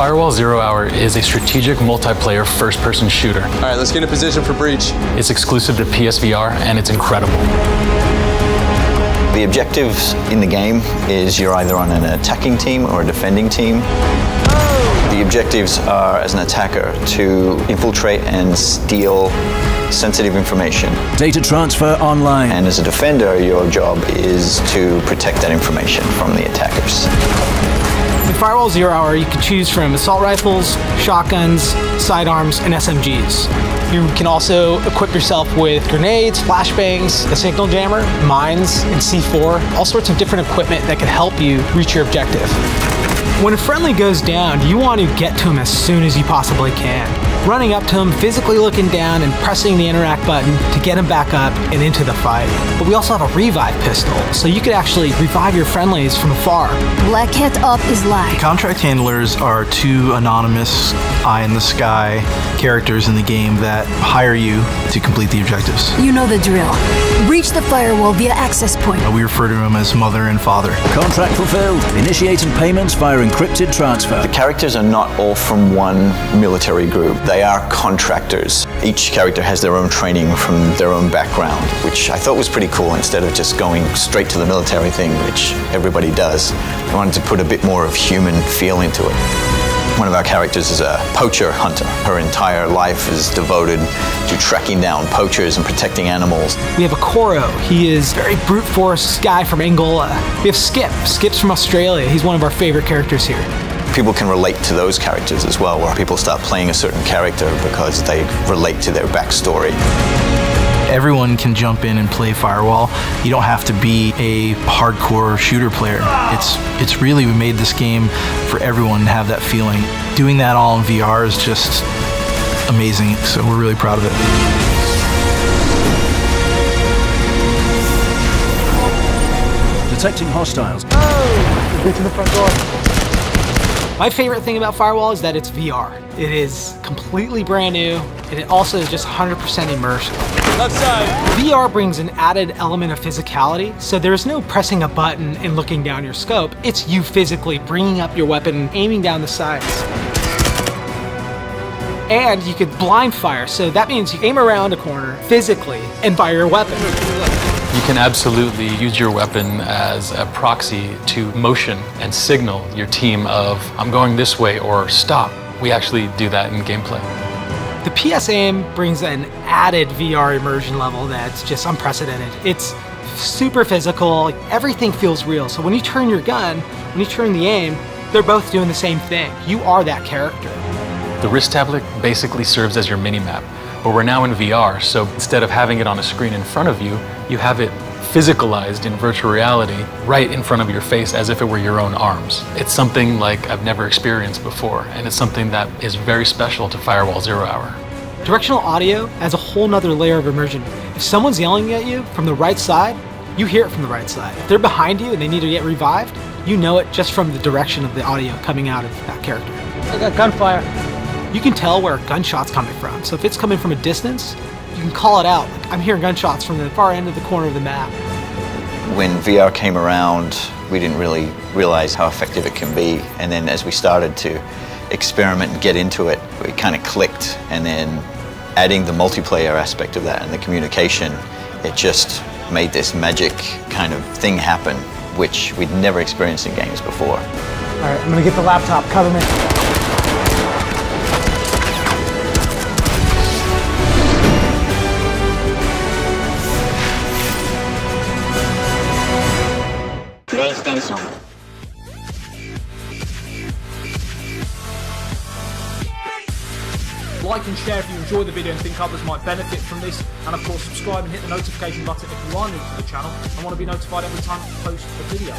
Firewall Zero Hour is a strategic multiplayer first-person shooter. All right, let's get in position for breach. It's exclusive to PSVR, and it's incredible. The objectives in the game is you're either on an attacking team or a defending team. The objectives are, as an attacker, to infiltrate and steal sensitive information. Data transfer online. And as a defender, your job is to protect that information from the attackers. With Firewall Zero Hour, you can choose from assault rifles, shotguns, sidearms, and SMGs. You can also equip yourself with grenades, flashbangs, a signal jammer, mines, and C4, all sorts of different equipment that can help you reach your objective. When a friendly goes down, you want to get to him as soon as you possibly can. Running up to him, physically looking down, and pressing the interact button to get him back up and into the fight. But we also have a revive pistol, so you could actually revive your friendlies from afar. Black Hat Up is live. Contract handlers are two anonymous, eye-in-the-sky characters in the game that hire you to complete the objectives. You know the drill. Breach the firewall via access point. We refer to them as mother and father. Contract fulfilled. Initiating payments via encrypted transfer. The characters are not all from one military group. They are contractors. Each character has their own training from their own background, which I thought was pretty cool. Instead of just going straight to the military thing, which everybody does, I wanted to put a bit more of human feel into it. One of our characters is a poacher hunter. Her entire life is devoted to tracking down poachers and protecting animals. We have a Koro. He is a very brute force guy from Angola. We have Skip. Skip's from Australia. He's one of our favorite characters here. People can relate to those characters as well, where people start playing a certain character because they relate to their backstory. Everyone can jump in and play Firewall. You don't have to be a hardcore shooter player. It's really, we made this game for everyone to have that feeling. Doing that all in VR is just amazing, so we're really proud of it. Detecting hostiles. Get to the front door. My favorite thing about Firewall is that it's VR. It is completely brand new, and it also is just 100% immersive. Left side. VR brings an added element of physicality, so there's no pressing a button and looking down your scope. It's you physically bringing up your weapon and aiming down the sights. And you could blind fire, so that means you aim around a corner physically and fire your weapon. You can absolutely use your weapon as a proxy to motion and signal your team of, I'm going this way, or stop. We actually do that in gameplay. The PS Aim brings an added VR immersion level that's just unprecedented. It's super physical, everything feels real. So when you turn your gun, when you turn the aim, they're both doing the same thing. You are that character. The wrist tablet basically serves as your mini-map, but we're now in VR, so instead of having it on a screen in front of you, you have it physicalized in virtual reality right in front of your face as if it were your own arms. It's something like I've never experienced before, and it's something that is very special to Firewall Zero Hour. Directional audio adds a whole nother layer of immersion. If someone's yelling at you from the right side, you hear it from the right side. If they're behind you and they need to get revived, you know it just from the direction of the audio coming out of that character. I got gunfire. You can tell where a gunshot's coming from. So if it's coming from a distance, you can call it out. I'm hearing gunshots from the far end of the corner of the map. When VR came around, we didn't really realize how effective it can be. And then as we started to experiment and get into it, it kind of clicked. And then adding the multiplayer aspect of that and the communication, it just made this magic kind of thing happen, which we'd never experienced in games before. All right, I'm gonna get the laptop. Cover me. PlayStation. Like and share if you enjoy the video and think others might benefit from this, and of course subscribe and hit the notification button if you are new to the channel and want to be notified every time I post a video.